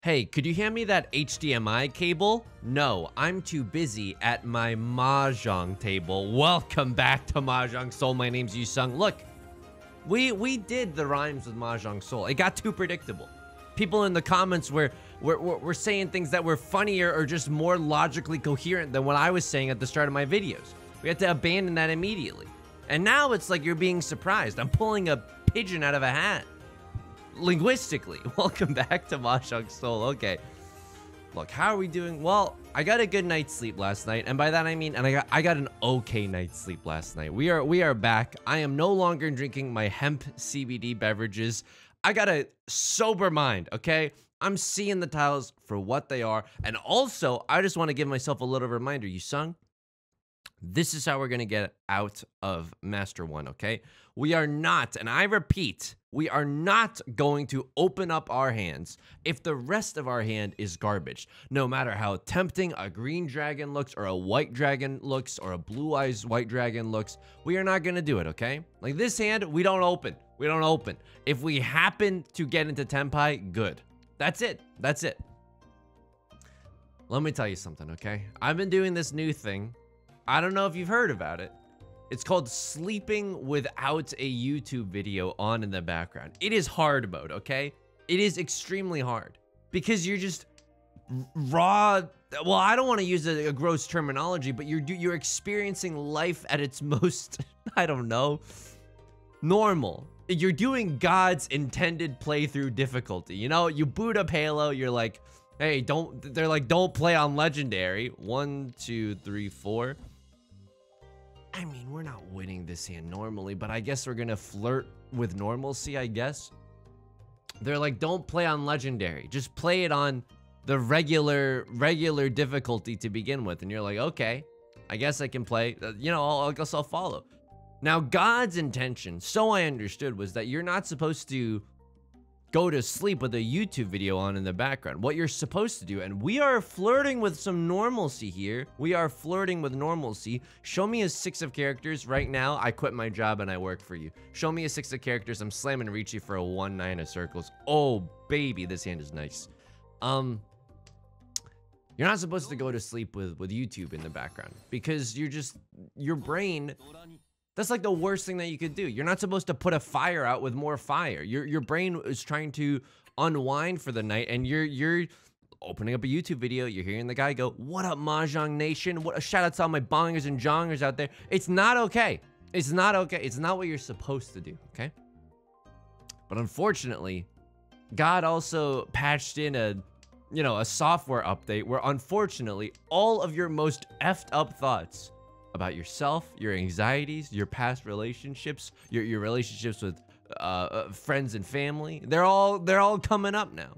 Hey, could you hand me that HDMI cable? No, I'm too busy at my Mahjong table. Welcome back to Mahjong Soul. My name's Yusong. Look, we did the rhymes with Mahjong Soul. It got too predictable. People in the comments were saying things that were funnier or just more logically coherent than what I was saying at the start of my videos. We had to abandon that immediately. And now it's like you're being surprised. I'm pulling a pigeon out of a hat. Linguistically. Welcome back to Mahjong Soul. Okay. Look, how are we doing? Well, I got a good night's sleep last night, and by that I mean, I got an okay night's sleep last night. We are back. I am no longer drinking my hemp CBD beverages. I got a sober mind, okay? I'm seeing the tiles for what they are, and also I just want to give myself a little reminder, Yusong. This is how we're gonna get out of Master 1, okay? We are not, and I repeat, we are not going to open up our hands if the rest of our hand is garbage. No matter how tempting a green dragon looks, or a white dragon looks, or a blue eyes white dragon looks, we are not gonna do it, okay? Like this hand, we don't open. We don't open. If we happen to get into Tenpai, good. That's it. That's it. Let me tell you something, okay? I've been doing this new thing. I don't know if you've heard about it. It's called sleeping without a YouTube video on in the background. It is hard mode, okay? It is extremely hard because you're just raw. Well, I don't want to use a gross terminology, but you're experiencing life at its most, I don't know, normal. You're doing God's intended playthrough difficulty. You know, you boot up Halo, you're like, hey, they're like, don't play on legendary. 1, 2, 3, 4. I mean, we're not winning this hand normally, but I guess we're gonna flirt with normalcy, I guess. They're like, don't play on legendary. Just play it on the regular difficulty to begin with. And you're like, okay, I guess I can play. You know, I guess I'll follow. Now, God's intention, so I understood, was that you're not supposed to go to sleep with a YouTube video on in the background. What you're supposed to do, and we are flirting with some normalcy here. We are flirting with normalcy. Show me a 6 of characters right now. I quit my job and I work for you. Show me a 6 of characters. I'm slamming Riichi for a 1-9 of circles. Oh, baby, this hand is nice. You're not supposed to go to sleep with YouTube in the background because your brain, that's like the worst thing that you could do. You're not supposed to put a fire out with more fire. Your brain is trying to unwind for the night, and you're opening up a YouTube video. You're hearing the guy go, "What up, Mahjong Nation? What a shout out to all my bongers and jongers out there." It's not okay. It's not okay. It's not what you're supposed to do, okay? But unfortunately, God also patched in a software update where unfortunately all of your most effed up thoughts about yourself, your anxieties, your past relationships, your relationships with friends and family, they're all coming up now.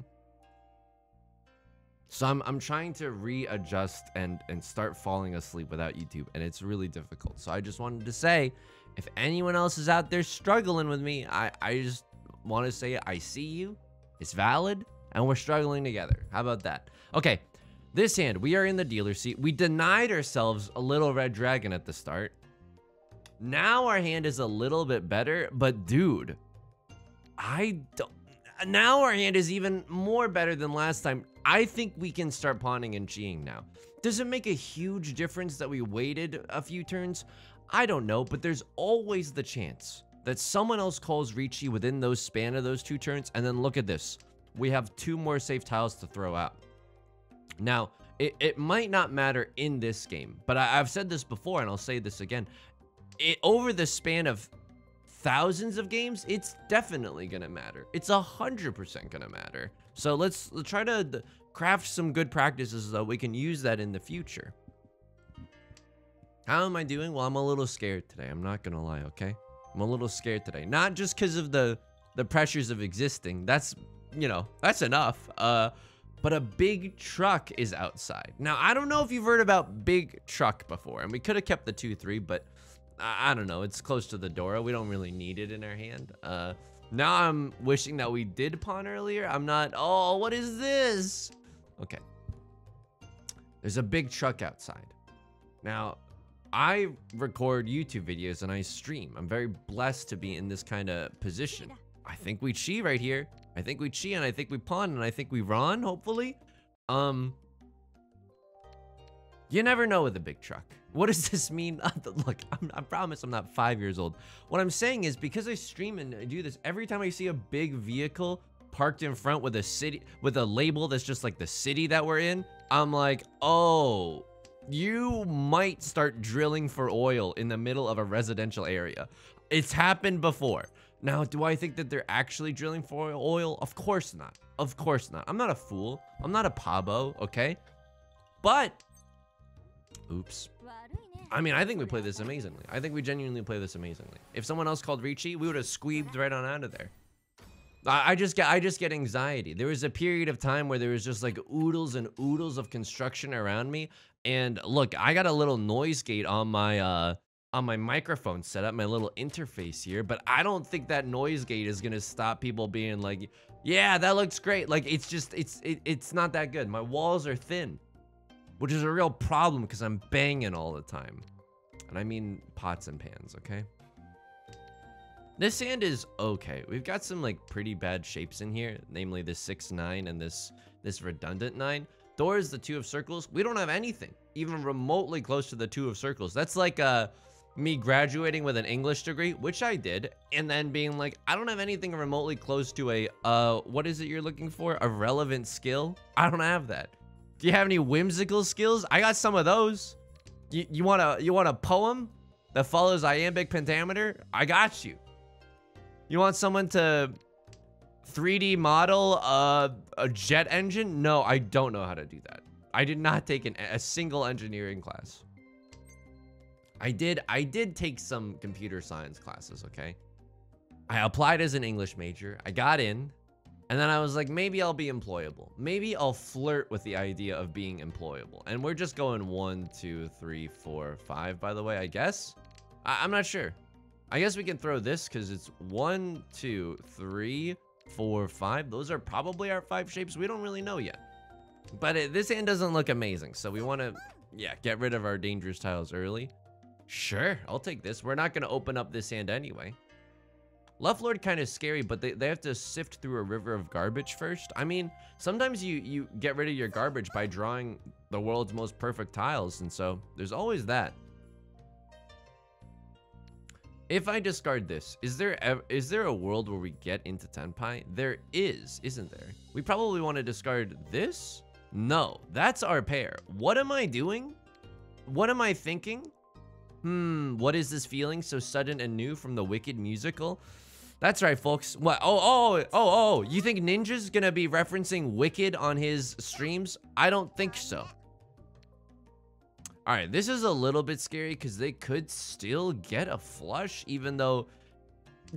So I'm trying to readjust and start falling asleep without YouTube, and it's really difficult. So I just wanted to say, if anyone else is out there struggling with me, I just want to say I see you. It's valid, and we're struggling together. How about that? Okay. This hand, we are in the dealer seat. We denied ourselves a little red dragon at the start. Now our hand is a little bit better, but dude, now our hand is even more better than last time. I think we can start pawning and cheating now. Does it make a huge difference that we waited a few turns? I don't know, but there's always the chance that someone else calls Riichi within those span of those 2 turns, and then look at this. We have 2 more safe tiles to throw out. Now, it might not matter in this game, but I've said this before and I'll say this again. Over the span of thousands of games, it's definitely gonna matter. It's 100% gonna matter. So let's try to craft some good practices so we can use that in the future. How am I doing? Well, I'm a little scared today. I'm not gonna lie, okay? I'm a little scared today. Not just because of the pressures of existing. That's, that's enough. But a big truck is outside. Now, I don't know if you've heard about big truck before, and we could have kept the 2-3, but I don't know. It's close to the Dora. We don't really need it in our hand. Now I'm wishing that we did pawn earlier. I'm not. Oh, what is this? Okay. There's a big truck outside. Now, I record YouTube videos and I stream. I'm very blessed to be in this kind of position. I think we cheat right here. I think we chi, and I think we pawn, and I think we ron, hopefully. You never know with a big truck. What does this mean? Look, I promise I'm not 5 years old. What I'm saying is, because I stream and I do this, every time I see a big vehicle parked in front with a label that's just like the city that we're in, I'm like, oh, you might start drilling for oil in the middle of a residential area. It's happened before. Now, do I think that they're actually drilling for oil? Of course not. Of course not. I'm not a fool. I'm not a pabo, okay? But, oops. I mean, I think we play this amazingly. I think we genuinely play this amazingly. If someone else called Riichi, we would have squeebed right on out of there. I just get anxiety. There was a period of time where there was just like oodles and oodles of construction around me. And look, I got a little noise gate on my microphone set up, my little interface here, but I don't think that noise gate is gonna stop people being like, yeah, that looks great. Like, it's just, it's not that good. My walls are thin, which is a real problem because I'm banging all the time. And I mean pots and pans, okay? This sand is okay. We've got some like pretty bad shapes in here, namely this 6-9 and this redundant 9. Doors, the 2 of circles. We don't have anything even remotely close to the 2 of circles. That's like me graduating with an English degree, which I did, and then being like, I don't have anything remotely close to a what is it you're looking for? A relevant skill? I don't have that. Do you have any whimsical skills? I got some of those. You want a poem that follows iambic pentameter? I got you. You want someone to 3D model a jet engine? No, I don't know how to do that. I did not take a single engineering class. I did take some computer science classes, okay? I applied as an English major. I got in, and then I was like, maybe I'll be employable. Maybe I'll flirt with the idea of being employable. And we're just going 1, 2, 3, 4, 5, by the way, I guess. I'm not sure. I guess we can throw this because it's 1, 2, 3, 4, 5. Those are probably our 5 shapes. We don't really know yet. But this hand doesn't look amazing. So we want to, yeah, get rid of our dangerous tiles early. Sure, I'll take this. We're not going to open up this hand anyway. Left Lord kind of scary, but they have to sift through a river of garbage first. I mean, sometimes you get rid of your garbage by drawing the world's most perfect tiles. And so there's always that. If I discard this, is there a world where we get into Tenpai? There is, isn't there? We probably want to discard this? No, that's our pair. What am I doing? What am I thinking? What is this feeling so sudden and new from the Wicked musical? That's right, folks. What? Oh, you think Ninja's gonna be referencing Wicked on his streams? I don't think so. All right, this is a little bit scary because they could still get a flush, even though,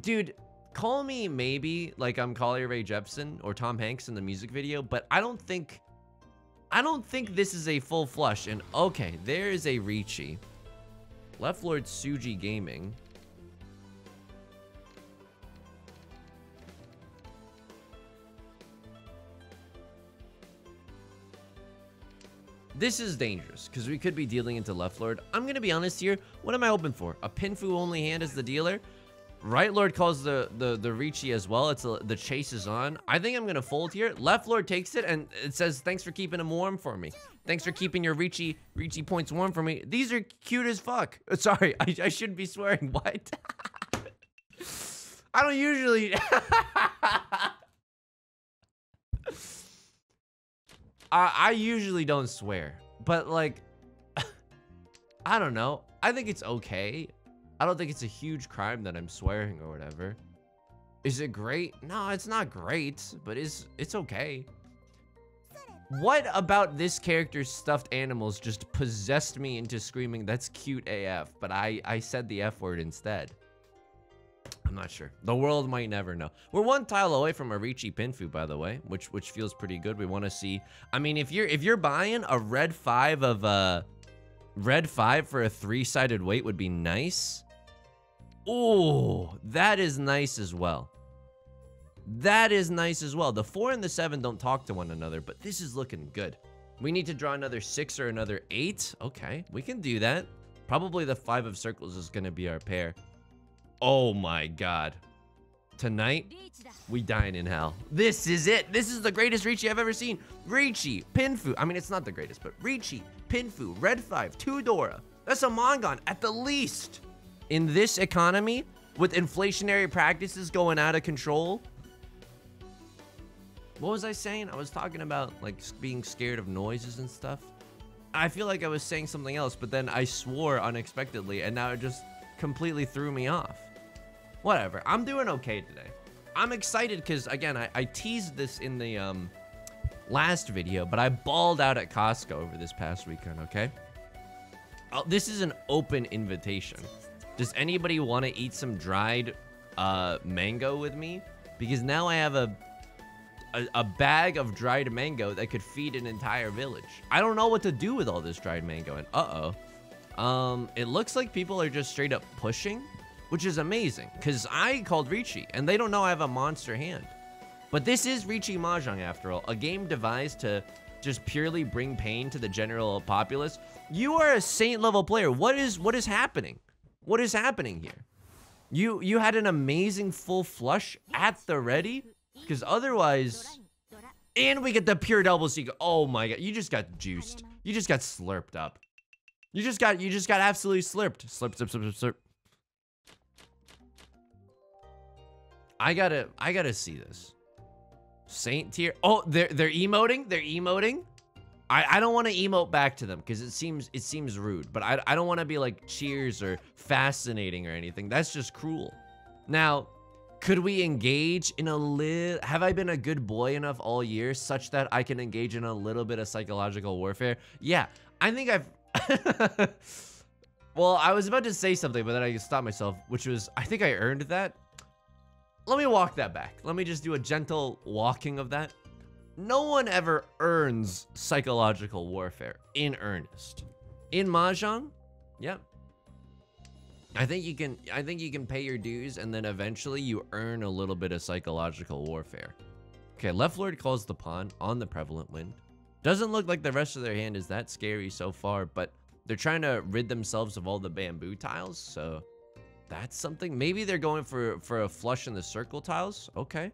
dude, call me maybe like I'm Collier Ray Jepsen or Tom Hanks in the music video, but I don't think this is a full flush. And okay, there is a Riichi. Left Lord Suji Gaming. This is dangerous because we could be dealing into Left Lord. I'm going to be honest here. What am I open for? A Pinfu only hand as the dealer? Right Lord calls the Riichi as well. It's the chase is on. I think I'm going to fold here. Left Lord takes it and it says, thanks for keeping him warm for me. Thanks for keeping your Riichi points warm for me. These are cute as fuck. Sorry, I shouldn't be swearing. What? I don't usually... I usually don't swear, but like, I don't know. I think it's okay. I don't think it's a huge crime that I'm swearing or whatever. Is it great? No, it's not great, but it's okay. What about this character's stuffed animals just possessed me into screaming, that's cute AF, but I said the F word instead? I'm not sure. The world might never know. We're 1 tile away from a Riichi Pinfu, by the way, which feels pretty good. We want to see. I mean, if you're buying a red 5 of red 5 for a 3-sided weight would be nice. Oh, that is nice as well. That is nice as well. The 4 and the 7 don't talk to one another, but this is looking good. We need to draw another 6 or another 8. Okay, we can do that. Probably the 5 of circles is going to be our pair. Oh my god. Tonight, we dine in hell. This is it. This is the greatest Riichi I've ever seen. Riichi, Pinfu. I mean, it's not the greatest, but Riichi, Pinfu, Red 5, 2 Dora. That's a Mongon at the least. In this economy, with inflationary practices going out of control. What was I saying? I was talking about like being scared of noises and stuff. I feel like I was saying something else, but then I swore unexpectedly and now it just completely threw me off. Whatever, I'm doing okay today. I'm excited because, again, I teased this in the last video, but I balled out at Costco over this past weekend, okay? This is an open invitation. Does anybody want to eat some dried mango with me? Because now I have a bag of dried mango that could feed an entire village. I don't know what to do with all this dried mango, and it looks like people are just straight up pushing, which is amazing, because I called Riichi, and they don't know I have a monster hand. But this is Riichi Mahjong, after all, a game devised to just purely bring pain to the general populace. You are a saint-level player. What is happening? What is happening here? You had an amazing full flush at the ready? Because otherwise... And we get the pure double seek. Oh my god, you just got juiced. You just got slurped up. You just got absolutely slurped. Slurp, slurp, slurp, slurp. I gotta see this. Saint tier. Oh, they're emoting. They're emoting. I don't want to emote back to them because it seems rude. But I don't want to be like cheers or fascinating or anything. That's just cruel. Now, could we engage in a little? Have I been a good boy enough all year such that I can engage in a little bit of psychological warfare? Yeah, I think I've. Well, I was about to say something, but then I stopped myself, which was I think I earned that. Let me walk that back. Let me just do a gentle walking of that. No one ever earns psychological warfare in earnest. In Mahjong, yep. I think you can pay your dues and then eventually you earn a little bit of psychological warfare. Okay, left lord calls the pawn on the prevalent wind. Doesn't look like the rest of their hand is that scary so far, but they're trying to rid themselves of all the bamboo tiles, so that's something. Maybe they're going for a flush in the circle tiles. Okay.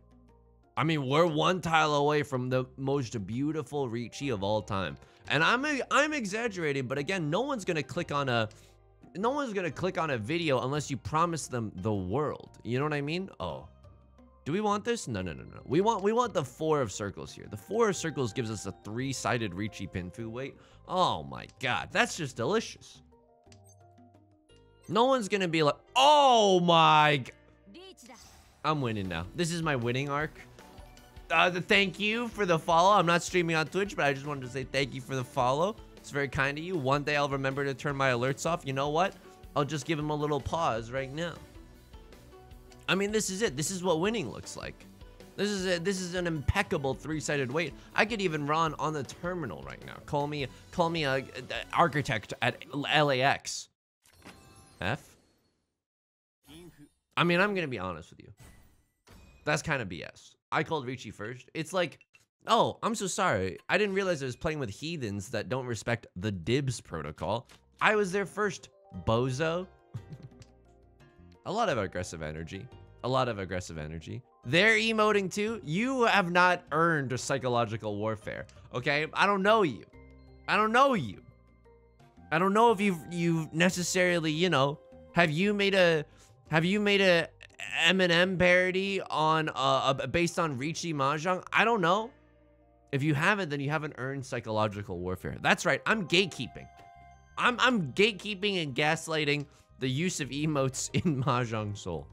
I mean, we're one tile away from the most beautiful Riichi of all time. And I'm exaggerating, but again, no one's gonna click on a video unless you promise them the world. You know what I mean? Oh. Do we want this? No. We want the 4 of circles here. The 4 of circles gives us a 3-sided Riichi Pinfu weight. Oh my god, that's just delicious. No one's gonna be like, oh my... I'm winning now. This is my winning arc. Thank you for the follow. I'm not streaming on Twitch, but I just wanted to say thank you for the follow. It's very kind of you. One day I'll remember to turn my alerts off. You know what? I'll just give him a little pause right now. I mean, this is it. This is what winning looks like. This is it. This is an impeccable 3-sided weight. I could even run on the terminal right now. Call me a architect at LAX. F? I mean, I'm gonna be honest with you. That's kind of BS. I called Riichi first. It's like, oh, I'm so sorry. I didn't realize I was playing with heathens that don't respect the dibs protocol. I was there first, bozo. A lot of aggressive energy. A lot of aggressive energy. They're emoting too. You have not earned a psychological warfare, okay? I don't know you. I don't know you. I don't know if you've necessarily, you know, have you made a Eminem parody on based on Riichi Mahjong? I don't know. If you haven't, then you haven't earned psychological warfare. That's right. I'm gatekeeping. I'm gatekeeping and gaslighting the use of emotes in Mahjong Soul.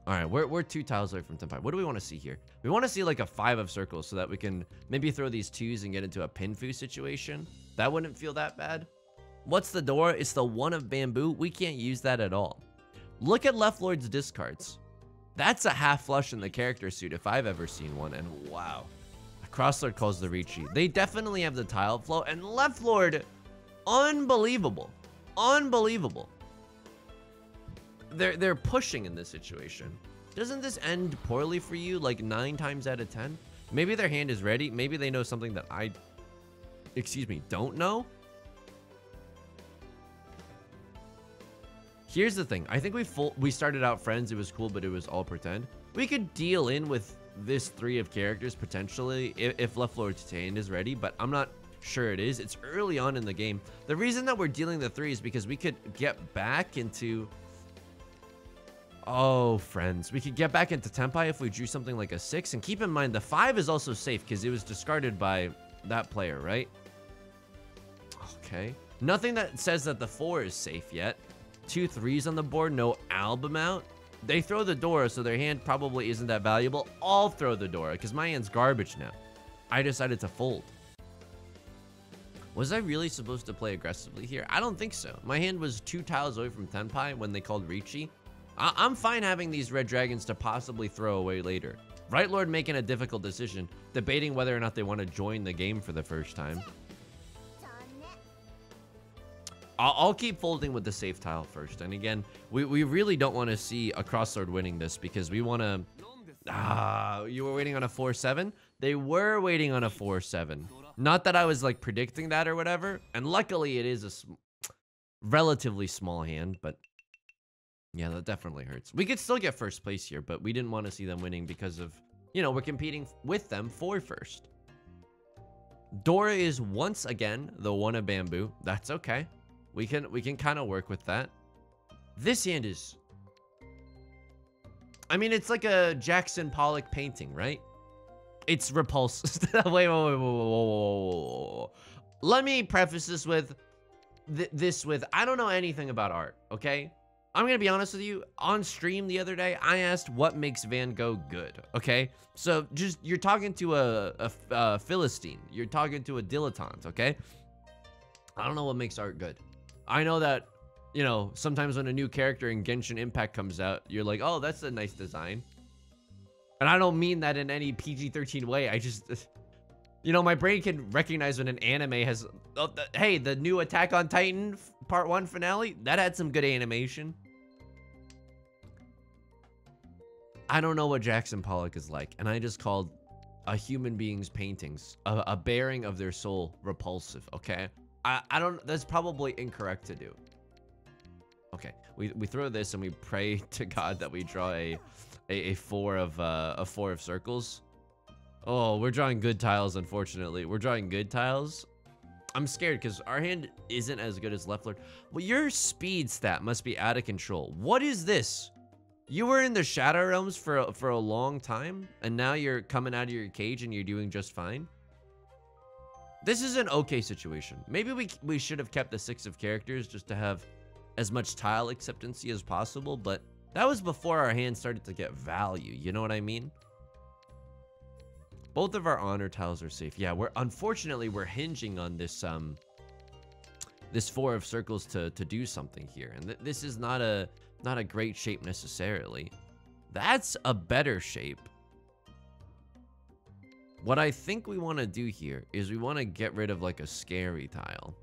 All right, we're 2 tiles away from 10-5. What do we want to see here? We want to see like a 5 of circles so that we can maybe throw these 2s and get into a pinfu situation. That wouldn't feel that bad. What's the door? It's the 1 of bamboo. We can't use that at all. Look at left lord's discards. That's a half flush in the character suit if I've ever seen one. And wow, crosslord calls the Riichi. They definitely have the tile flow. And left lord, unbelievable, unbelievable. They're pushing in this situation. Doesn't this end poorly for you like 9 times out of 10? Maybe their hand is ready. Maybe they know something that I, don't know. Here's the thing. I think we started out friends. It was cool, but it was all pretend. We could deal in with this 3 of characters potentially if left lower hand is ready, but I'm not sure it is. It's early on in the game. The reason that we're dealing the 3 is because we could get back into... Oh, friends. We could get back into Tenpai if we drew something like a 6. And keep in mind, the 5 is also safe because it was discarded by that player, right? Okay. Nothing that says that the 4 is safe yet. 2 3s on the board, no album out. They throw the door, so their hand probably isn't that valuable. I'll throw the door, because my hand's garbage now. I decided to fold. Was I really supposed to play aggressively here? I don't think so. My hand was 2 tiles away from Tenpai when they called Riichi. I'm fine having these red dragons to possibly throw away later. Right Lord making a difficult decision, debating whether or not they want to join the game for the first time. I'll keep folding with the safe tile first. And again, we really don't want to see a crosslord winning this because we want to... you were waiting on a 4-7? They were waiting on a 4-7. Not that I was like predicting that or whatever. And luckily it is a relatively small hand, but yeah, that definitely hurts. We could still get first place here, but we didn't want to see them winning because of, you know, we're competing with them for first. Dora is once again the 1 of bamboo. That's okay. We can kind of work with that. This hand is... I mean, it's like a Jackson Pollock painting, right? It's repulsive. Wait. Let me preface this with... I don't know anything about art, okay? I'm going to be honest with you. On stream the other day, I asked what makes Van Gogh good, okay? So, just... You're talking to a Philistine. You're talking to a dilettante, okay? I don't know what makes art good. I know that, you know, sometimes when a new character in Genshin Impact comes out, you're like, oh, that's a nice design. And I don't mean that in any PG-13 way. I just, you know, my brain can recognize when an anime has, oh, hey, the new Attack on Titan Part 1 finale, that had some good animation. I don't know what Jackson Pollock is like, and I just called a human being's paintings, a bearing of their soul, repulsive, okay? I don't, that's probably incorrect to do. Okay, we throw this and we pray to God that we draw a 4 of circles. Oh, we're drawing good tiles, unfortunately. We're drawing good tiles. I'm scared because our hand isn't as good as left lord. Well, your speed stat must be out of control. What is this? You were in the Shadow Realms for a long time, and now you're coming out of your cage and you're doing just fine? This is an okay situation. Maybe we should have kept the 6 of characters just to have as much tile acceptancy as possible, but that was before our hand started to get value. You know what I mean? Both of our honor tiles are safe. Yeah, unfortunately we're hinging on this this 4 of circles to do something here, and this is not a great shape necessarily. That's a better shape. What I think we want to do here is we want to get rid of like a scary tile.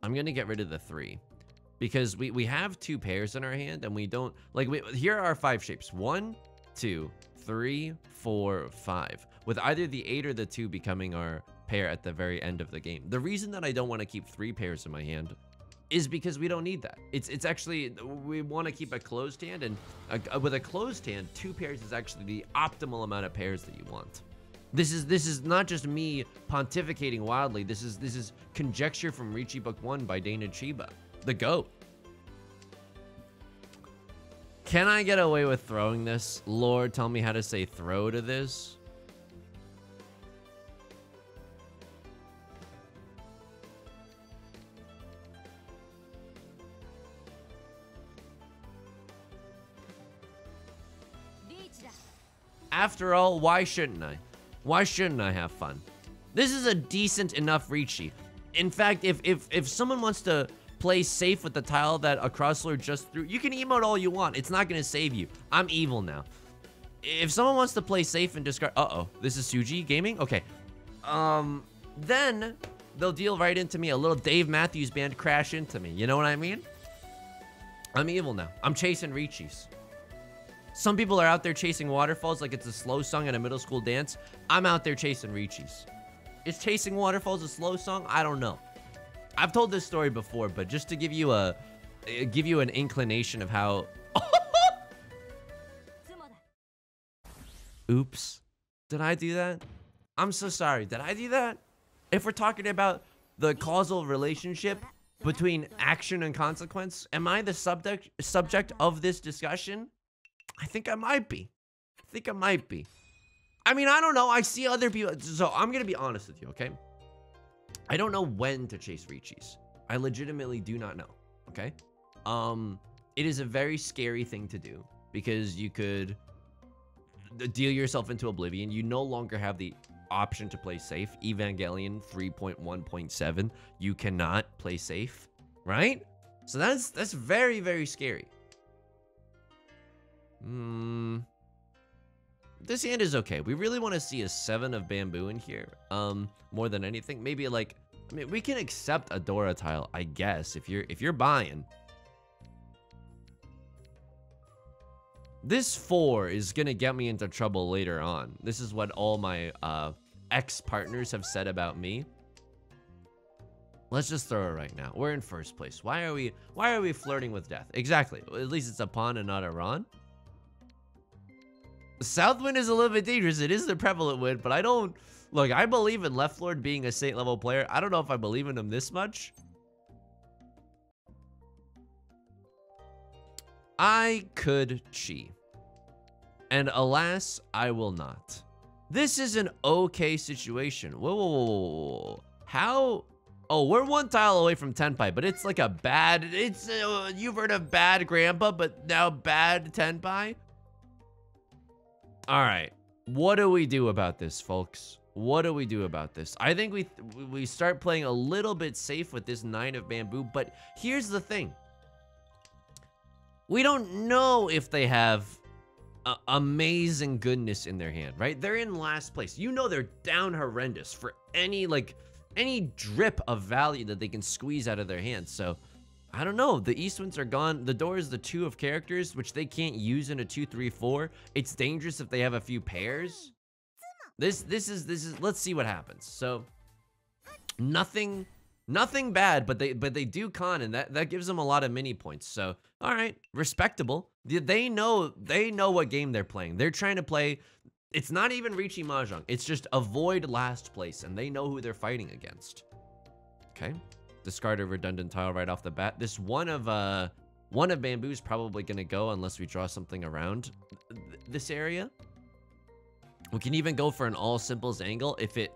I'm going to get rid of the 3 because we have 2 pairs in our hand and we don't like, here are our 5 shapes. 1, 2, 3, 4, 5, with either the 8 or the 2 becoming our pair at the very end of the game. The reason that I don't want to keep 3 pairs in my hand is because we don't need that. It's actually, we want to keep a closed hand, and with a closed hand, 2 pairs is actually the optimal amount of pairs that you want. This is not just me pontificating wildly. This is conjecture from Riichi Book 1 by Dana Chiba, the GOAT. Can I get away with throwing this? Lord, tell me how to say throw to this. After all, why shouldn't I? Why shouldn't I have fun? This is a decent enough Riichi. In fact, if someone wants to play safe with the tile that a crosslord just threw, you can emote all you want. It's not going to save you. I'm evil now. If someone wants to play safe and discard... Uh-oh. This is Suji Gaming? Okay. Then they'll deal right into me. A little Dave Matthews Band crash into me. You know what I mean? I'm evil now. I'm chasing Riichis. Some people are out there chasing waterfalls like it's a slow song at a middle school dance. I'm out there chasing Riichis. Is chasing waterfalls a slow song? I don't know. I've told this story before, but just to give you a give you an inclination of how... Oops. Did I do that? I'm so sorry. Did I do that? If we're talking about the causal relationship between action and consequence, am I the subject of this discussion? I think I might be. I mean, I don't know. I see other people. So I'm going to be honest with you, okay? I don't know when to chase Riichis. I legitimately do not know, okay? It is a very scary thing to do because you could deal yourself into oblivion. You no longer have the option to play safe. Evangelion 3.1.7, you cannot play safe, right? So that's very, very scary. This hand is okay. We really want to see a 7 of bamboo in here. More than anything, maybe like, I mean, we can accept a Dora tile, I guess, if you're buying. This 4 is gonna get me into trouble later on. This is what all my ex-partners have said about me. Let's just throw it right now. We're in first place. Why are we flirting with death? Exactly. At least it's a pawn and not a Ron. Southwind is a little bit dangerous. It is the prevalent wind, but I don't... Look, I believe in Left Lord being a Saint level player. I don't know if I believe in him this much. I could chi. And alas, I will not. This is an okay situation. Whoa. How? Oh, we're 1 tile away from Tenpai, but it's like a bad... It's... you've heard of bad grandpa, but now bad Tenpai? All right. What do we do about this, folks? What do we do about this? I think we start playing a little bit safe with this 9 of bamboo, but here's the thing. We don't know if they have amazing goodness in their hand, right? They're in last place. You know they're down horrendous for any drip of value that they can squeeze out of their hands. So, I don't know. The Eastwinds are gone. The door is the 2 of characters, which they can't use in a 2-3-4. It's dangerous if they have a few pairs. This is let's see what happens. So, nothing bad, but they do con, and that gives them a lot of mini points. So, all right, respectable. They know what game they're playing. They're trying to play. It's not even Riichi Mahjong. It's just avoid last place, and they know who they're fighting against. Okay, discard a redundant tile right off the bat. This one of bamboo is probably gonna go unless we draw something around this area. We can even go for an all simples angle if it.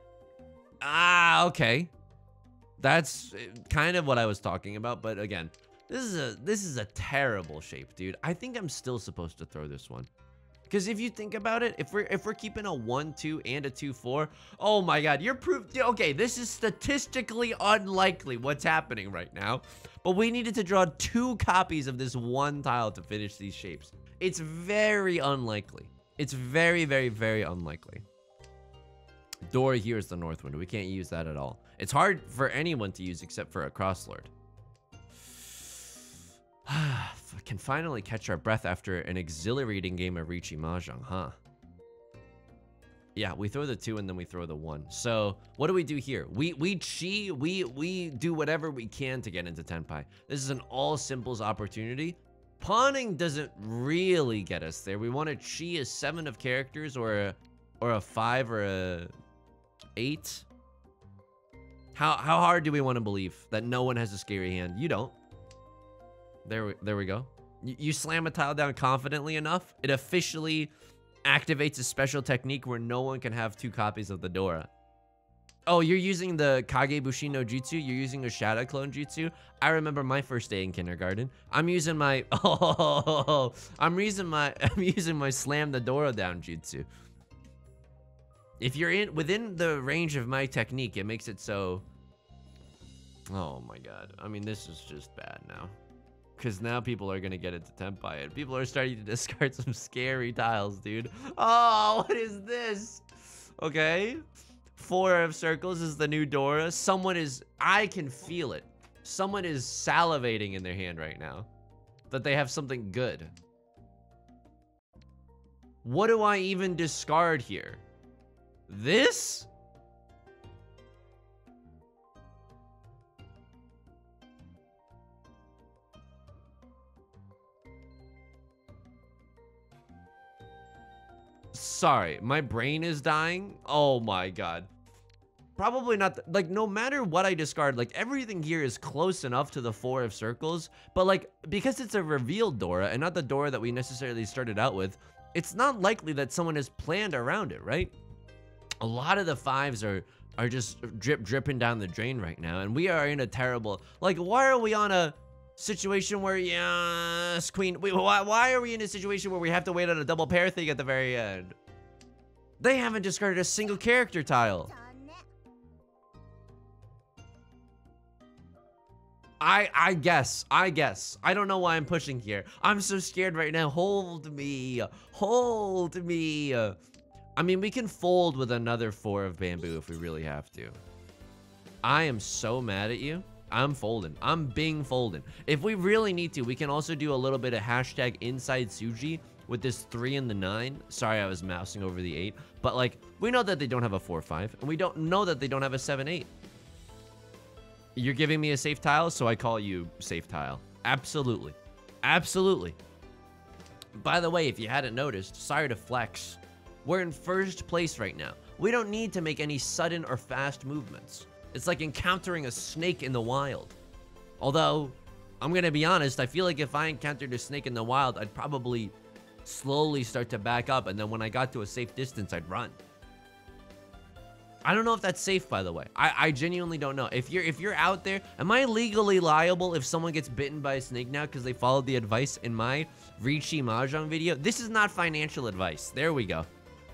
Okay. That's kind of what I was talking about, but again, this is a terrible shape, dude. I think I'm still supposed to throw this one. Because if you think about it, if we're keeping a 1-2 and a 2-4, oh my god, you're proof. Okay, this is statistically unlikely what's happening right now. But we needed to draw 2 copies of this 1 tile to finish these shapes. It's very unlikely. It's very, very, very unlikely. Door here is the north window. We can't use that at all. It's hard for anyone to use except for a crosslord. Can finally catch our breath after an exhilarating game of Riichi Mahjong, huh? Yeah, we throw the 2 and then we throw the 1. So what do we do here? We chi, we do whatever we can to get into Tenpai. This is an all simples opportunity. Pawning doesn't really get us there. We want to chi a 7 of characters or a 5 or a 8. How hard do we want to believe that no one has a scary hand? You don't. There we go. You slam a tile down confidently enough, it officially activates a special technique where no one can have 2 copies of the Dora. Oh, you're using the Kage Bushi no Jutsu? You're using a Shadow Clone Jutsu? I remember my first day in kindergarten. I'm using my I'm using my slam the Dora down Jutsu. If you're within the range of my technique, it makes it so. Oh my god. I mean, this is just bad now. Because now people are going to get into Tenpai, and people are starting to discard some scary tiles, dude. Oh, what is this? Okay. 4 of circles is the new Dora. I can feel it. Someone is salivating in their hand right now. That they have something good. What do I even discard here? This? Sorry, my brain is dying. Oh my god. Probably not, like, no matter what I discard, like, everything here is close enough to the 4 of circles, but, like, because it's a revealed Dora and not the Dora that we necessarily started out with, it's not likely that someone has planned around it, right? A lot of the 5s are just dripping down the drain right now, and we are in a terrible, like, why are we on a situation where, yes, queen, wait, why are we in a situation where we have to wait on a double pair thing at the very end? They haven't discarded a single character tile. I guess. I don't know why I'm pushing here. I'm so scared right now. Hold me. Hold me. I mean, we can fold with another 4 of bamboo if we really have to. I am so mad at you. I'm folding. I'm being folding. If we really need to, we can also do a little bit of hashtag inside Suji with this 3 and the 9. Sorry, I was mousing over the 8. But, like, we know that they don't have a 4-5. And we don't know that they don't have a 7-8. You're giving me a safe tile, so I call you safe tile. Absolutely. Absolutely. By the way, if you hadn't noticed, sorry to flex. We're in first place right now. We don't need to make any sudden or fast movements. It's like encountering a snake in the wild. Although, I'm gonna be honest, I feel like if I encountered a snake in the wild, I'd probably slowly start to back up, and then when I got to a safe distance, I'd run. I don't know if that's safe, by the way. I genuinely don't know. If you're out there, am I legally liable if someone gets bitten by a snake now because they followed the advice in my Riichi Mahjong video? This is not financial advice. There we go.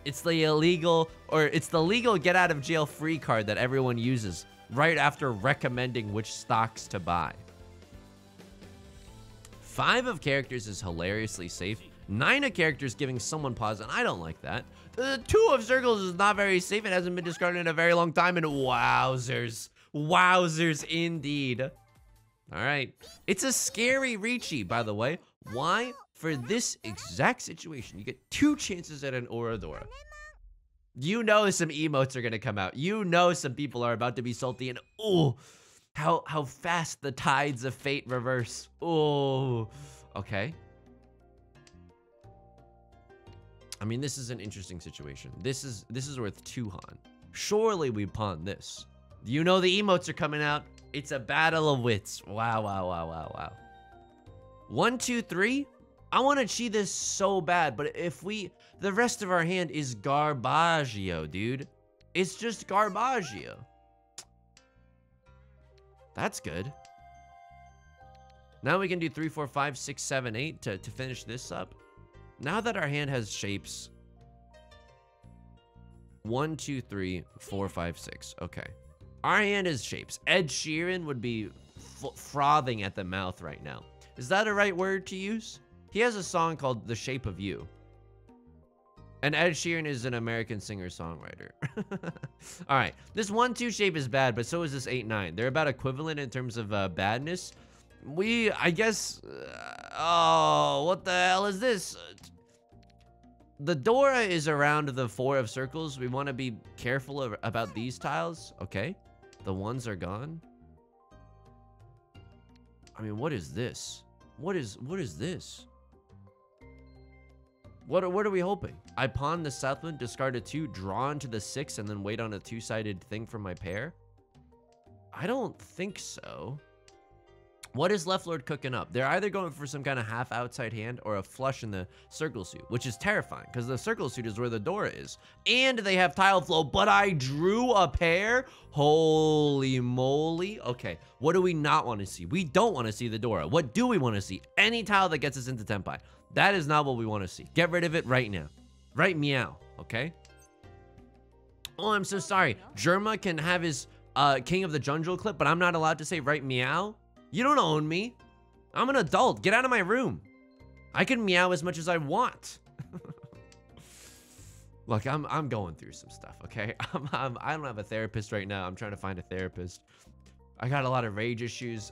It's the illegal, or it's the legal get out of jail free card that everyone uses right after recommending which stocks to buy. 5 of characters is hilariously safe. 9 of characters giving someone pause, and I don't like that. The 2 of circles is not very safe. It hasn't been discarded in a very long time, and wowzers. Wowzers indeed. All right. It's a scary Riichi, by the way. Why? For this exact situation, you get 2 chances at an Oradora. You know some emotes are going to come out. You know some people are about to be salty, and oh, how fast the tides of fate reverse. Oh, okay. I mean, this is an interesting situation. This is worth 2 Han. Surely we pawn this. You know the emotes are coming out. It's a battle of wits. Wow, wow, wow, wow, wow. 1, 2, 3. I want to cheat this so bad, but if the rest of our hand is Garbaggio, dude. It's just Garbaggio. That's good. Now we can do 3, 4, 5, 6, 7, 8 to finish this up. Now that our hand has shapes, 1, 2, 3, 4, 5, 6. Okay. Our hand is shapes. Ed Sheeran would be frothing at the mouth right now. Is that a right word to use? He has a song called The Shape of You. And Ed Sheeran is an American singer-songwriter. All right. This 1, 2 shape is bad, but so is this 8, 9. They're about equivalent in terms of badness. I guess, oh, what the hell is this? The Dora is around the 4 of circles. We want to be careful about these tiles. Okay. The 1s are gone. I mean, what is this? What is this? What are we hoping? I pawn the Southland, discard a 2, draw into the 6, and then wait on a 2-sided thing from my pair? I don't think so. What is Left Lord cooking up? They're either going for some kind of half outside hand or a flush in the circle suit, which is terrifying because the circle suit is where the Dora is. And they have tile flow, but I drew a pair? Holy moly. Okay, what do we not want to see? We don't want to see the Dora. What do we want to see? Any tile that gets us into Tenpai. That is not what we want to see. Get rid of it right now. Right meow, okay? Oh, I'm so sorry. Germa can have his King of the Jungle clip, but I'm not allowed to say right meow? You don't own me. I'm an adult. Get out of my room. I can meow as much as I want. Look, I'm going through some stuff, okay? I don't have a therapist right now. I'm trying to find a therapist. I got a lot of rage issues.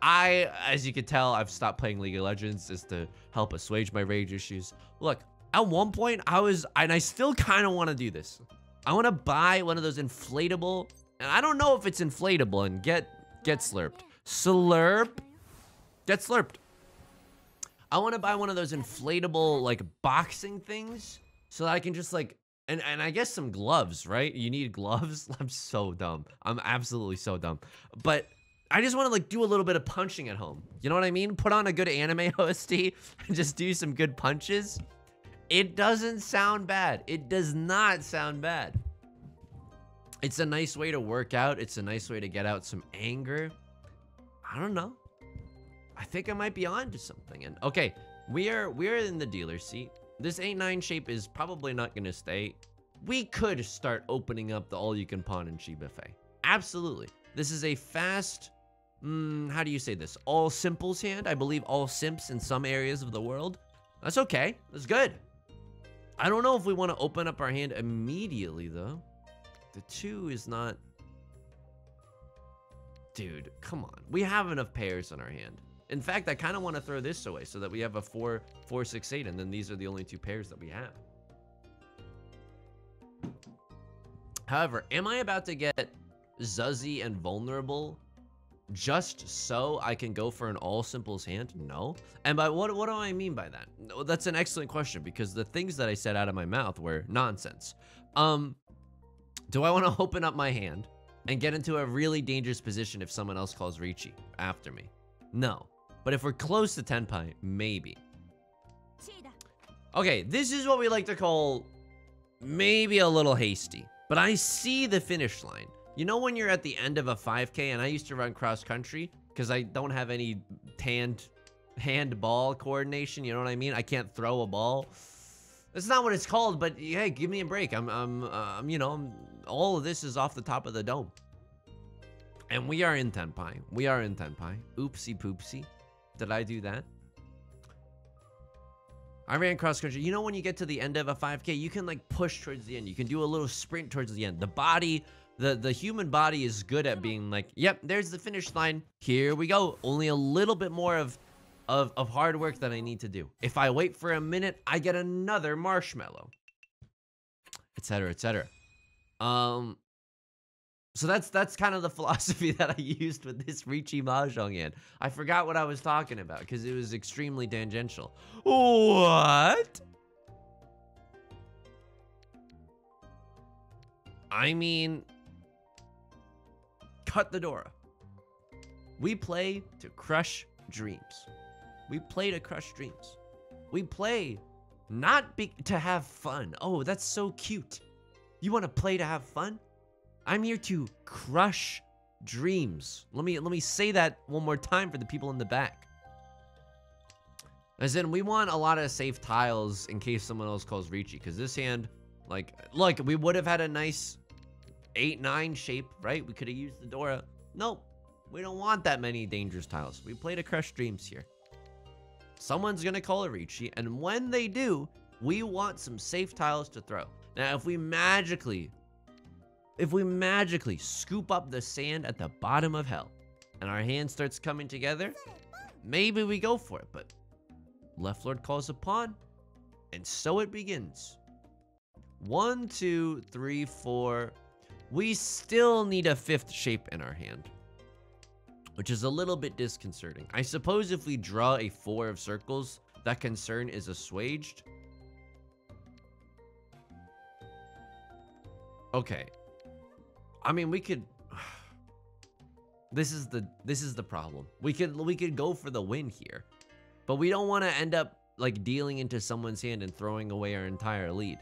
As you can tell, I've stopped playing League of Legends just to help assuage my rage issues. Look, at one point, and I still kind of want to do this. I want to buy one of those inflatable, and I don't know if it's inflatable, and get slurped. Slurp. Get slurped. I want to buy one of those inflatable, like, boxing things so that I can just like, and I guess some gloves, right? You need gloves. I'm so dumb. I'm absolutely so dumb. But I just want to like do a little bit of punching at home. You know what I mean? Put on a good anime OST and just do some good punches. It doesn't sound bad. It does not sound bad. It's a nice way to work out. It's a nice way to get out some anger. I don't know. I think I might be on to something. And okay, we are in the dealer's seat. This 8-9 shape is probably not going to stay. We could start opening up the all-you-can-pawn and Chi buffet. Absolutely. This is a fast, how do you say this? All simples hand. I believe all simps in some areas of the world. That's okay. That's good. I don't know if we want to open up our hand immediately, though. The 2 is not... Dude, come on. We have enough pairs in our hand. In fact, I kind of want to throw this away so that we have a 4, 4, 6, 8, and then these are the only 2 pairs that we have. However, am I about to get Zuzzy and vulnerable just so I can go for an all simples hand? No. And by what do I mean by that? That's an excellent question, because the things that I said out of my mouth were nonsense. Do I want to open up my hand and get into a really dangerous position if someone else calls Riichi after me? No. But if we're close to Tenpai, maybe. Okay, this is what we like to call maybe a little hasty. But I see the finish line. You know when you're at the end of a 5K, and I used to run cross country because I don't have any hand-ball coordination, you know what I mean? I can't throw a ball. That's not what it's called, but hey, give me a break. You know, all of this is off the top of the dome. And we are in Tenpai. We are in Tenpai. Oopsie poopsie. Did I do that? I ran cross country. You know when you get to the end of a 5K, you can like push towards the end. You can do a little sprint towards the end. The body, the human body is good at being like, yep, there's the finish line. Here we go. Only a little bit more of hard work that I need to do. If I wait for a minute, I get another marshmallow, etc., etc. So that's kind of the philosophy that I used with this Riichi Mahjong hand. I forgot what I was talking about because it was extremely tangential. What? I mean, cut the Dora. We play to crush dreams. We play to crush dreams. We play not to have fun. Oh, that's so cute. You want to play to have fun? I'm here to crush dreams. Let me say that one more time for the people in the back. As in, we want a lot of safe tiles in case someone else calls Riichi, because this hand, like, look, we would have had a nice 8-9 shape, right? We could have used the Dora. Nope, we don't want that many dangerous tiles. We play to crush dreams here. Someone's gonna call a Riichi, and when they do, we want some safe tiles to throw. Now, if we magically scoop up the sand at the bottom of hell and our hand starts coming together, maybe we go for it, but Left Lord calls a pawn, and so it begins. 1, 2, 3, 4. We still need a 5th shape in our hand, which is a little bit disconcerting. I suppose if we draw a 4 of circles, that concern is assuaged. Okay. I mean, we could... This is the problem. We could go for the win here, but we don't want to end up like dealing into someone's hand and throwing away our entire lead.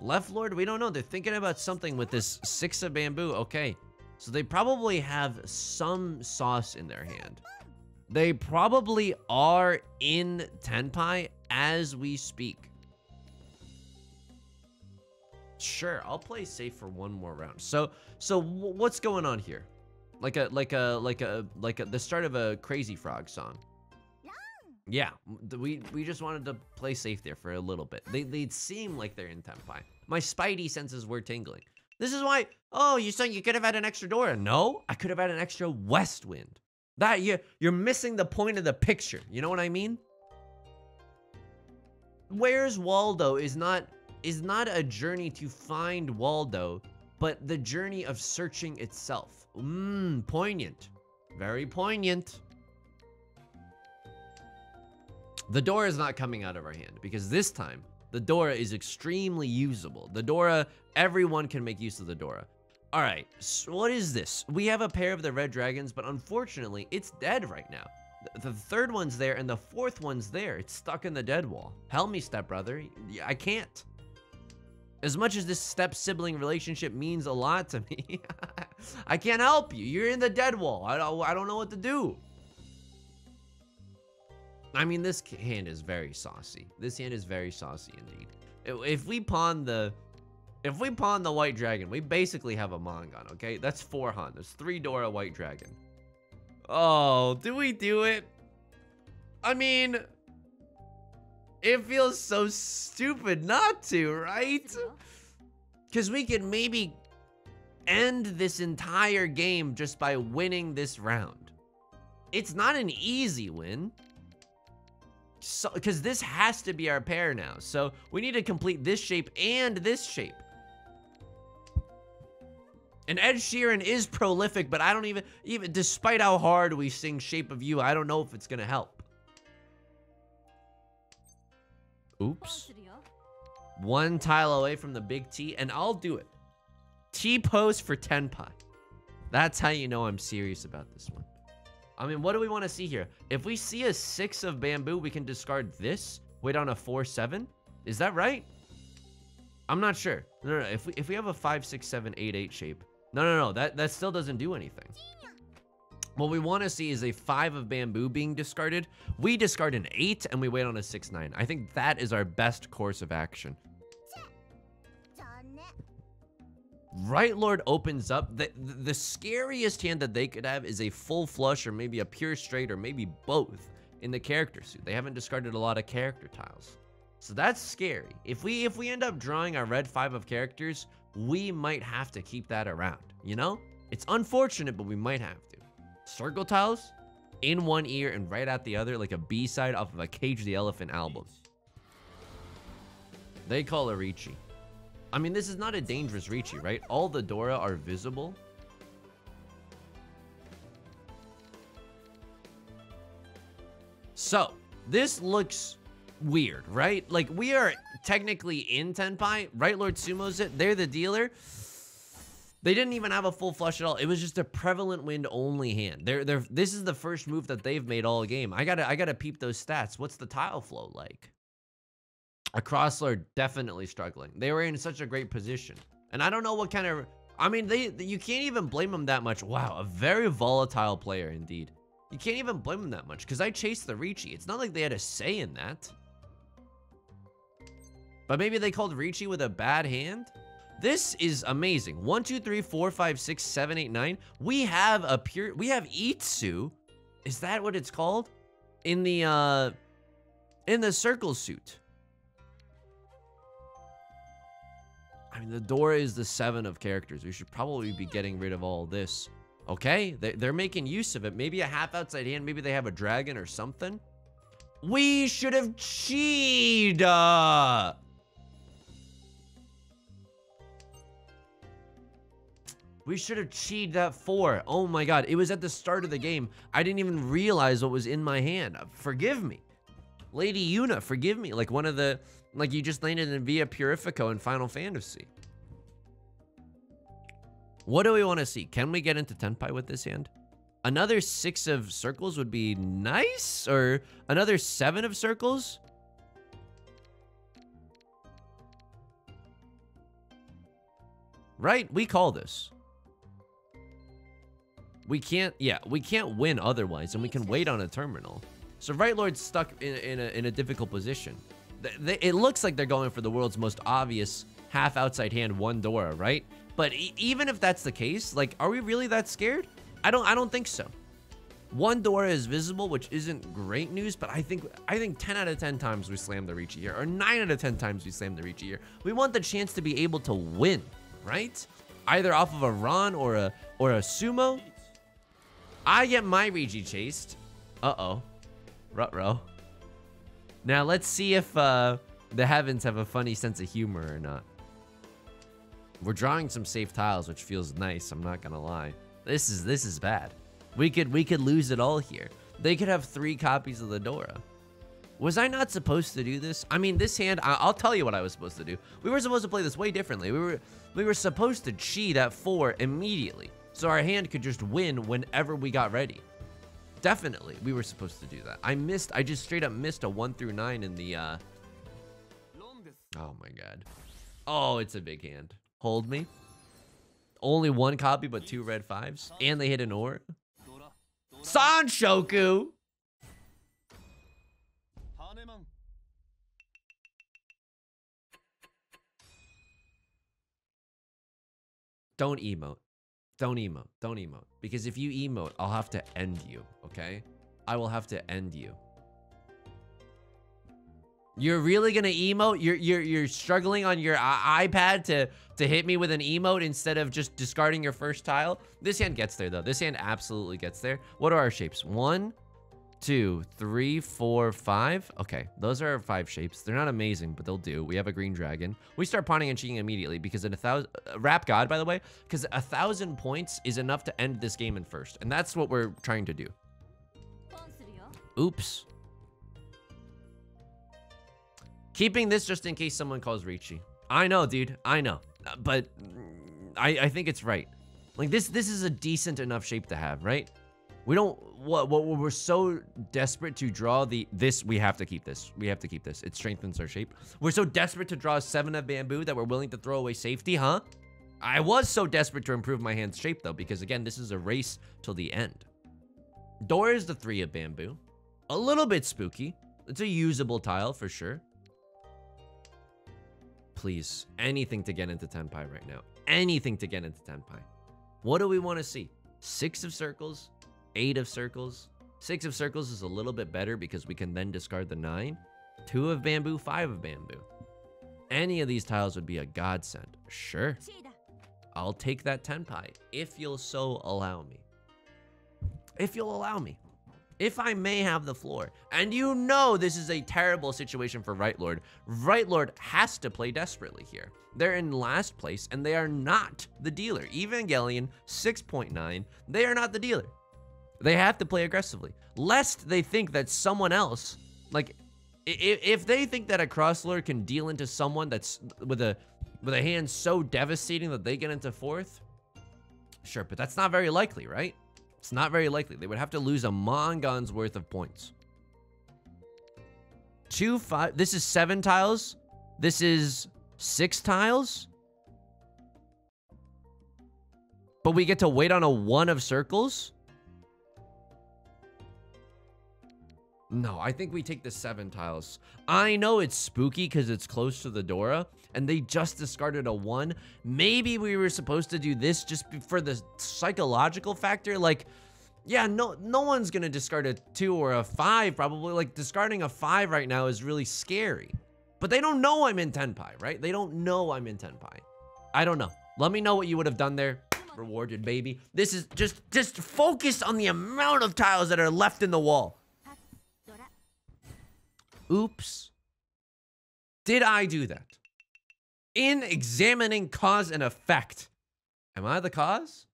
Left Lord, we don't know. They're thinking about something with this 6 of bamboo. Okay, so they probably have some sauce in their hand. They probably are in Tenpai as we speak. Sure, I'll play safe for one more round. So what's going on here? Like the start of a Crazy Frog song. Yeah, we just wanted to play safe there for a little bit. They'd seem like they're in Tenpai. My spidey senses were tingling. This is why, oh, you're saying you could have had an extra Dora. No, I could have had an extra West Wind. That, you're missing the point of the picture. You know what I mean? Where's Waldo is not a journey to find Waldo, but the journey of searching itself. Poignant. Very poignant. The door is not coming out of our hand because this time The Dora is extremely usable. The Dora, everyone can make use of the Dora. All right, so what is this? We have a pair of the red dragons, but unfortunately, it's dead right now. The third one's there, and the fourth one's there. It's stuck in the dead wall. Help me, stepbrother. I can't. As much as this step-sibling relationship means a lot to me, I can't help you. You're in the dead wall. I don't know what to do. I mean, this hand is very saucy. This hand is very saucy indeed. If we pawn the white dragon, we basically have a Mongon, okay? That's 4 Han. There's 3 Dora white dragon. Oh, do we do it? I mean, it feels so stupid not to, right? Because we could maybe end this entire game just by winning this round. It's not an easy win. So, because this has to be our pair now. So we need to complete this shape and this shape. And Ed Sheeran is prolific, but I don't even despite how hard we sing Shape of You, I don't know if it's gonna help. Oops. 1 tile away from the big T, and I'll do it. T-pose for Tenpai. That's how you know I'm serious about this one. I mean, what do we want to see here? If we see a 6 of bamboo, we can discard this. Wait on a 4-7. Is that right? I'm not sure. No. If we have a 5, 6, 7, 8, 8 shape. No. That still doesn't do anything. What we want to see is a 5 of bamboo being discarded. We discard an 8 and we wait on a 6, 9. I think that is our best course of action. Right Lord opens up. The scariest hand that they could have is a full flush or maybe a pure straight or maybe both in the character suit. They haven't discarded a lot of character tiles. So that's scary. If we end up drawing our red 5 of characters, we might have to keep that around, you know? It's unfortunate, but we might have to. Circle tiles in one ear and right at the other, like a B-side off of a Cage the Elephant album. They call it Riichi. I mean, this is not a dangerous Riichi, right? All the Dora are visible. So, this looks weird, right? Like, we are technically in Tenpai. Right Lord Sumo's it. They're the dealer. They didn't even have a full flush at all. It was just a prevalent wind only hand. This is the first move that they've made all game. I gotta peep those stats. What's the tile flow like? A Crosslord definitely struggling. They were in such a great position. And I don't know what kind of... I mean, you can't even blame them that much. Wow, a very volatile player indeed. You can't even blame them that much because I chased the Riichi. It's not like they had a say in that. But maybe they called Riichi with a bad hand? This is amazing. 1, 2, 3, 4, 5, 6, 7, 8, 9. We have Itsu. Is that what it's called? In the circle suit. I mean, the Dora is the 7 of characters. We should probably be getting rid of all this. Okay, they're making use of it. Maybe a half outside hand. Maybe they have a dragon or something. We should have cheated. We should have cheated that 4. Oh my god, it was at the start of the game. I didn't even realize what was in my hand. Forgive me. Lady Yuna, forgive me. Like one of the... Like you just landed in Via Purifico in Final Fantasy. What do we want to see? Can we get into Tenpai with this hand? Another 6 of circles would be nice? Or another 7 of circles? Right? We call this. We can't win otherwise, and we can wait on a terminal. So Right Lord's stuck in a difficult position. It looks like they're going for the world's most obvious half outside hand 1 Dora, right? But even if that's the case, like, are we really that scared? I don't think so. 1 Dora is visible, which isn't great news, but I think 10 out of 10 times we slam the Riichi here, or 9 out of 10 times we slam the Riichi here. We want the chance to be able to win, right? Either off of a Ron or a Sumo. I get my Riichi chased. Uh-oh. Ruh-roh. Now, let's see if the heavens have a funny sense of humor or not. We're drawing some safe tiles, which feels nice. I'm not gonna lie. This is bad. We could lose it all here. They could have 3 copies of the Dora. Was I not supposed to do this? I mean, this hand, I'll tell you what I was supposed to do. We were supposed to play this way differently. We were supposed to chi that 4 immediately, so our hand could just win whenever we got ready. Definitely, we were supposed to do that. I just straight up missed a 1 through 9 in the, oh my god. Oh, it's a big hand. Hold me. Only 1 copy, but 2 red 5s. And they hit an ore. Sanshoku! Don't emote. Don't emote. Don't emote. Because if you emote, I'll have to end you, okay? I will have to end you. You're really gonna emote? You're struggling on your iPad to hit me with an emote instead of just discarding your first tile? This hand gets there, though. This hand absolutely gets there. What are our shapes? 1, 2, 3, 4, 5. Okay, those are our 5 shapes. They're not amazing, but they'll do. We have a green dragon. We start pawning and cheating immediately because in 1,000 rap god, by the way, because 1,000 points is enough to end this game in first, and that's what we're trying to do. Oops. Keeping this just in case someone calls Riichi. I know, dude. I know, but I think it's right. Like this is a decent enough shape to have, right? We don't. What we're so desperate to draw this. We have to keep this. We have to keep this. It strengthens our shape. We're so desperate to draw a 7 of bamboo that we're willing to throw away safety, huh? I was so desperate to improve my hand's shape though, because again, this is a race till the end. Door is the 3 of bamboo. A little bit spooky. It's a usable tile for sure. Please, anything to get into Tenpai right now. Anything to get into Tenpai. What do we want to see? 6 of circles, 8 of circles. 6 of circles is a little bit better because we can then discard the 9. 2 of bamboo, 5 of bamboo. Any of these tiles would be a godsend. Sure. I'll take that Tenpai if you'll so allow me. If you'll allow me. If I may have the floor. And you know this is a terrible situation for Right Lord. Right Lord has to play desperately here. They're in last place and they are not the dealer. Evangelion 6.9, they are not the dealer. They have to play aggressively. Lest they think that someone else, like, if they think that a cross lord can deal into someone that's with a hand so devastating that they get into 4th, sure, but that's not very likely, right? It's not very likely. They would have to lose a Mongon's worth of points. 2, 5. This is 7 tiles. This is 6 tiles. But we get to wait on a 1 of circles. No, I think we take the 7 tiles. I know it's spooky because it's close to the Dora, and they just discarded a 1. Maybe we were supposed to do this just for the psychological factor. Like, yeah, no one's going to discard a 2 or a 5, probably. Like, discarding a 5 right now is really scary. But they don't know I'm in Tenpai, right? They don't know I'm in Tenpai. I don't know. Let me know what you would have done there. Rewarded, baby. This is just focus on the amount of tiles that are left in the wall. Oops. Did I do that? In examining cause and effect, am I the cause?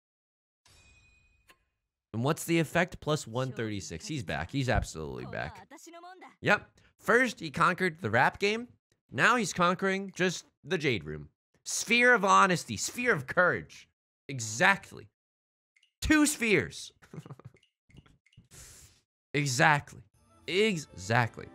And what's the effect? Plus 136. He's back. He's absolutely back. Yep. First, he conquered the rap game. Now he's conquering just the Jade Room. Sphere of honesty. Sphere of courage. Exactly. 2 spheres. Exactly. Exactly.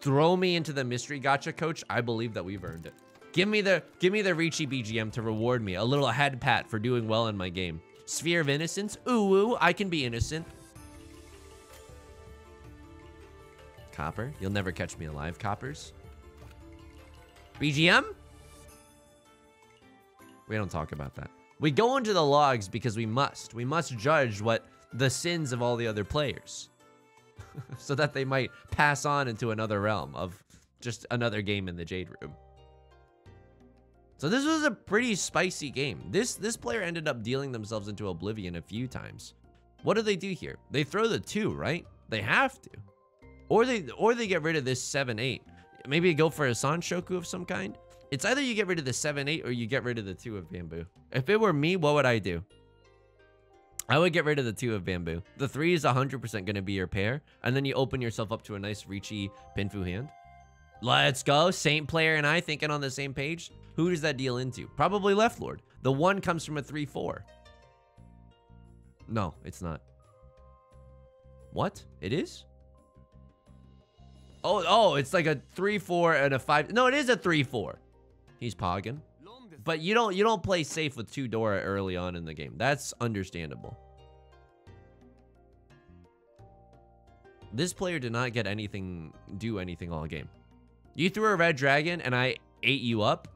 Throw me into the mystery gacha, coach. I believe that we've earned it. Give me the Riichi BGM to reward me. A little head pat for doing well in my game. Sphere of innocence. Ooh, I can be innocent. Copper. You'll never catch me alive, coppers. BGM? We don't talk about that. We go into the logs because we must. We must judge what the sins of all the other players. So that they might pass on into another realm of just another game in the Jade Room. So this was a pretty spicy game. This player ended up dealing themselves into oblivion a few times. What do they do here? They throw the 2, right? They have to. Or they get rid of this 7-8. Maybe go for a Sanshoku of some kind. It's either you get rid of the 7-8 or you get rid of the 2 of bamboo. If it were me, what would I do? I would get rid of the 2 of bamboo. The 3 is 100% going to be your pair. And then you open yourself up to a nice Riichi Pinfu hand. Let's go. Saint player and I thinking on the same page. Who does that deal into? Probably Left Lord. The 1 comes from a 3-4. No, it's not. What? It is? Oh, it's like a 3-4 and a 5. No, it is a 3-4. He's pogging. But you don't play safe with 2 Dora early on in the game. That's understandable. This player did not get anything, do anything all game. You threw a red dragon and I ate you up?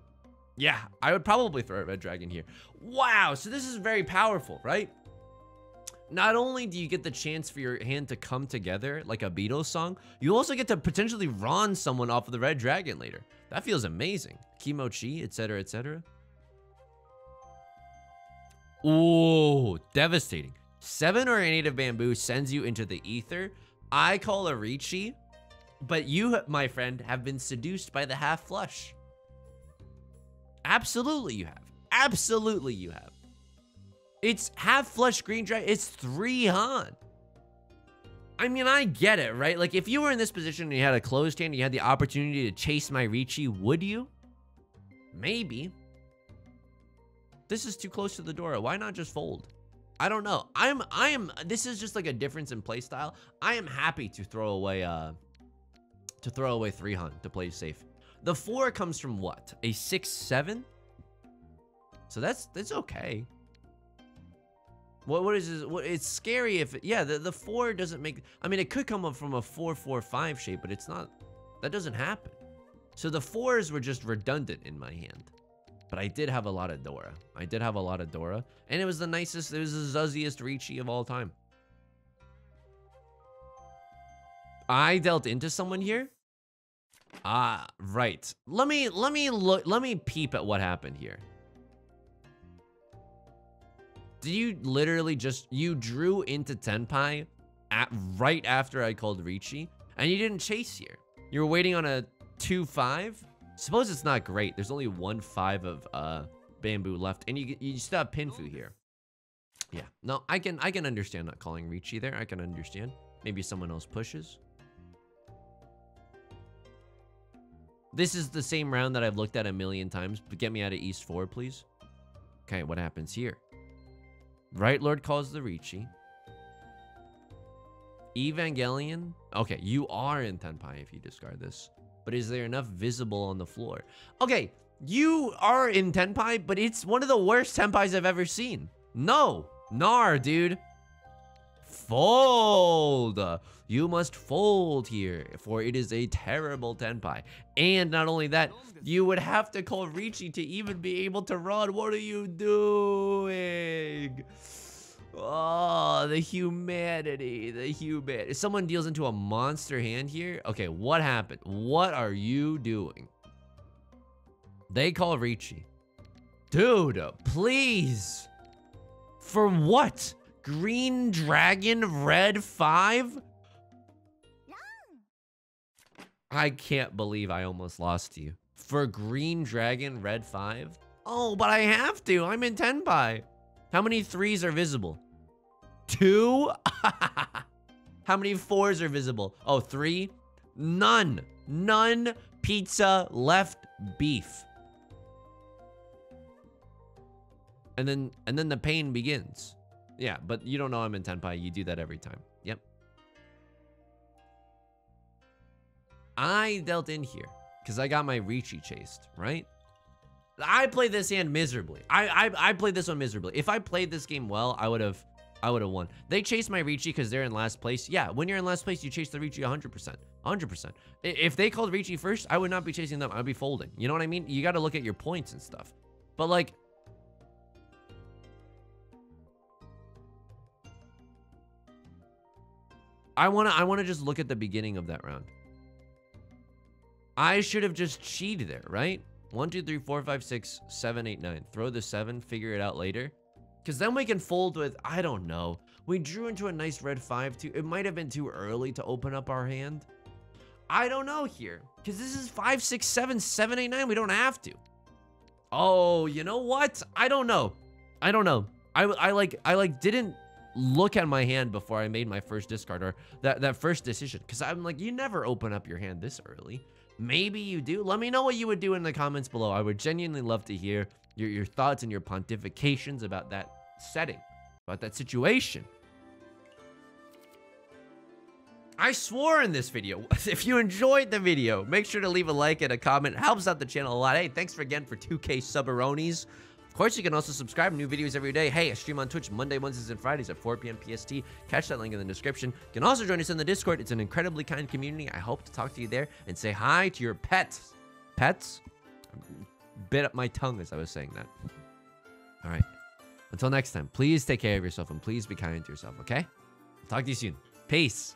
Yeah, I would probably throw a red dragon here. Wow, so this is very powerful, right? Not only do you get the chance for your hand to come together like a Beatles song, you also get to potentially Ron someone off of the red dragon later. That feels amazing. Kimochi, etc., etc. Ooh, devastating. 7 or an 8 of bamboo sends you into the ether. I call a Riichi, but you, my friend, have been seduced by the half flush. Absolutely you have. Absolutely you have. It's half flush green dragon. It's 3 Han. I mean, I get it, right? Like, if you were in this position and you had a closed hand and you had the opportunity to chase my Riichi, would you? Maybe. This is too close to the Dora. Why not just fold? I don't know. This is just like a difference in play style. I am happy to throw away 3 Han to play safe. The 4 comes from what? A 6-7? So that's okay. What is this? It's scary if yeah, the 4 doesn't make, I mean, it could come up from a 4-4-5 shape, but it's not, that doesn't happen. So the 4s were just redundant in my hand. But I did have a lot of Dora. And it was the nicest, it was the zuzziest Riichi of all time. I dealt into someone here. Right. Let me peep at what happened here. Did you literally you drew into Tenpai right after I called Riichi, and you didn't chase here? You were waiting on a 2-5? Suppose it's not great. There's only 1-5 of bamboo left, and you still have Pinfu here. Yeah, no, I can understand not calling Riichi there. I can understand. Maybe someone else pushes. This is the same round that I've looked at a million times, but get me out of East 4, please. Okay, what happens here? Right Lord calls the Riichi. Evangelion. Okay, you are in Tenpai if you discard this. But is there enough visible on the floor? Okay, you are in Tenpai, but it's one of the worst Tenpais I've ever seen. No. Nar, dude. Fold. You must fold here, for it is a terrible Tenpai. And not only that, you would have to call Riichi to even be able to run. What are you doing? Oh, the humanity, Someone deals into a monster hand here. Okay, what happened? What are you doing? They call Riichi. Dude, please. For what? Green dragon, red 5? I can't believe I almost lost to you. For green dragon, red 5? Oh, but I have to. I'm in Tenpai. How many 3s are visible? 2? How many 4s are visible? Oh, 3? None. None. Pizza left beef. And then the pain begins. Yeah, but you don't know I'm in Tenpai. You do that every time. Yep. I dealt in here because I got my Riichi chased, right? I played this hand miserably. I played this one miserably. If I played this game well, I would have won. They chased my Riichi because they're in last place. Yeah, when you're in last place, you chase the Riichi 100%. 100%. If they called Riichi first, I would not be chasing them. I'd be folding. You know what I mean? You got to look at your points and stuff. But like, I wanna just look at the beginning of that round. I should have just cheated there, right? 1, 2, 3, 4, 5, 6, 7, 8, 9. Throw the 7, figure it out later. Because then we can fold with, I don't know. We drew into a nice red 5 too. It might have been too early to open up our hand. I don't know here. Because this is 5, 6, 7, 7, 8, 9. We don't have to. Oh, you know what? I don't know. I don't know. I like didn't look at my hand before I made my first discard or that first decision. Because I'm like, you never open up your hand this early. Maybe you do. Let me know what you would do in the comments below. I would genuinely love to hear your thoughts and your pontifications about that setting, about that situation. I swore in this video. If you enjoyed the video, make sure to leave a like and a comment. It helps out the channel a lot. Hey, thanks again for 2K subaronis. Of course, you can also subscribe. New videos every day. Hey, I stream on Twitch Monday, Wednesdays, and Fridays at 4 p.m. PST. Catch that link in the description. You can also join us in the Discord. It's an incredibly kind community. I hope to talk to you there and say hi to your pets. Pets? Bit up my tongue as I was saying that. All right. Until next time, please take care of yourself and please be kind to yourself, okay? Talk to you soon. Peace.